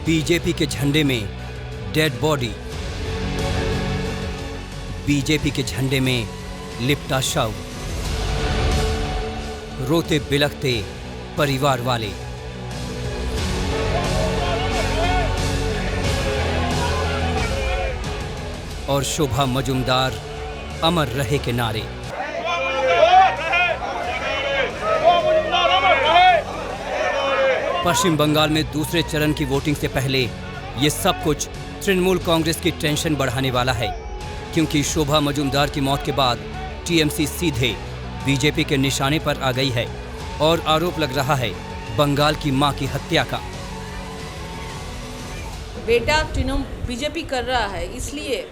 BJP के झंडे में डेड बॉडी, बीजेपी के झंडे में लिपटा शव, रोते बिलखते परिवार वाले। और शोभा मजुमदार अमर रहे के नारे। पश्चिम बंगाल में दूसरे चरण की वोटिंग से पहले ये सब कुछ तृणमूल कांग्रेस की टेंशन बढ़ाने वाला है, क्योंकि शोभा मजुमदार की मौत के बाद टीएमसी सीधे बीजेपी के निशाने पर आ गई है और आरोप लग रहा है बंगाल की मां की हत्या का। बेटा बीजेपी कर रहा है, इसलिए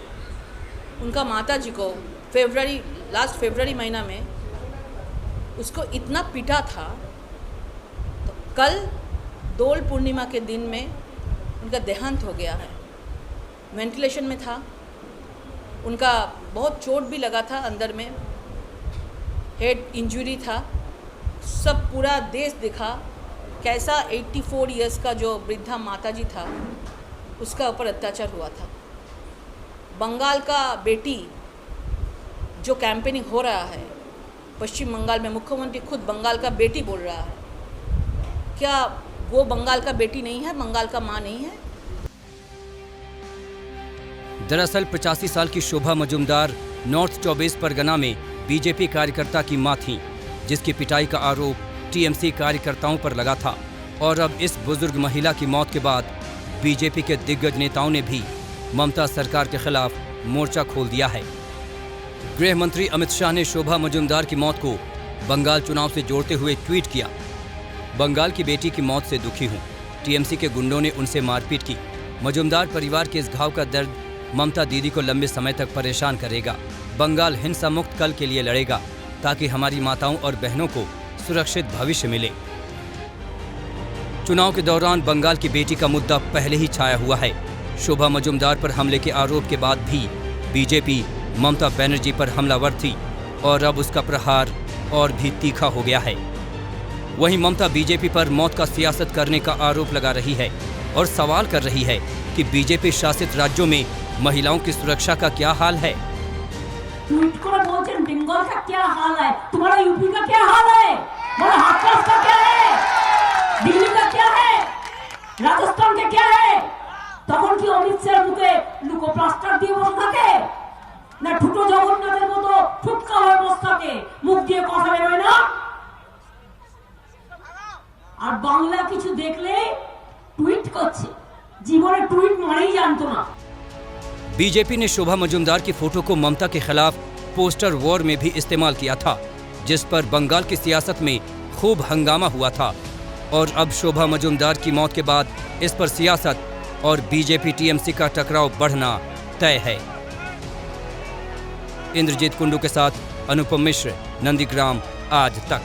उनका माताजी को लास्ट फरवरी महीना में उसको इतना पीटा था। तो कल दोल पूर्णिमा के दिन में उनका देहांत हो गया है। वेंटिलेशन में था, उनका बहुत चोट भी लगा था, अंदर में हेड इंजरी था। सब पूरा देश देखा कैसा 84 इयर्स का जो वृद्धा माताजी था उसका ऊपर अत्याचार हुआ था। बंगाल का बेटी जो कैंपेनिंग हो रहा है पश्चिम बंगाल में, मुख्यमंत्री खुद बंगाल का बेटी बोल रहा है। क्या वो बंगाल का बेटी नहीं है, बंगाल का मां नहीं है? दरअसल 85 साल की शोभा मजुमदार नॉर्थ 24 परगना में बीजेपी कार्यकर्ता की मां थी, जिसकी पिटाई का आरोप टीएमसी कार्यकर्ताओं पर लगा था। और अब इस बुजुर्ग महिला की मौत के बाद बीजेपी के दिग्गज नेताओं ने भी ममता सरकार के खिलाफ मोर्चा खोल दिया है। गृह मंत्री अमित शाह ने शोभा मजुमदार की मौत को बंगाल चुनाव से जोड़ते हुए ट्वीट किया। बंगाल की बेटी की मौत से दुखी हूं। टीएमसी के गुंडों ने उनसे मारपीट की। मजुमदार परिवार के इस घाव का दर्द ममता दीदी को लंबे समय तक परेशान करेगा। बंगाल हिंसा मुक्त कल के लिए लड़ेगा ताकि हमारी माताओं और बहनों को सुरक्षित भविष्य मिले। चुनाव के दौरान बंगाल की बेटी का मुद्दा पहले ही छाया हुआ है। शोभा मजुमदार पर हमले के आरोप के बाद भी बीजेपी ममता बनर्जी पर हमलावर थी और अब उसका प्रहार और भी तीखा हो गया है। वहीं ममता बीजेपी पर मौत का सियासत करने का आरोप लगा रही है और सवाल कर रही है कि बीजेपी शासित राज्यों में महिलाओं की सुरक्षा का क्या हाल है। बंगाल का क्या हाल है, तुम्हारा यूपी का क्या हाल है, तुम्हारा हाथरस का क्या है, दिल्ली का क्या है, राजस्थान का क्या है? তখন কি অমিত শাহর মুখে লুকো প্লাস্টার দিয়ে বসে থাকে না ঠুটো জগন্নাথের মতো ফুটকা হয়ে বসে থাকে, মুখ দিয়ে কথা বেরোয় না? আর বাংলা কিছু দেখলে টুইট করছে, জীবনে টুইট মানেই জানতো না। बीजेपी ने शोभा मजुमदार की फोटो को ममता के खिलाफ पोस्टर वॉर में भी इस्तेमाल किया था, जिस पर बंगाल की सियासत में खूब हंगामा हुआ था। और अब शोभा मजुमदार की मौत के बाद इस पर सियासत और बीजेपी टीएमसी का टकराव बढ़ना तय है। इंद्रजीत कुंडू के साथ अनुपम मिश्र, नंदीग्राम, आज तक।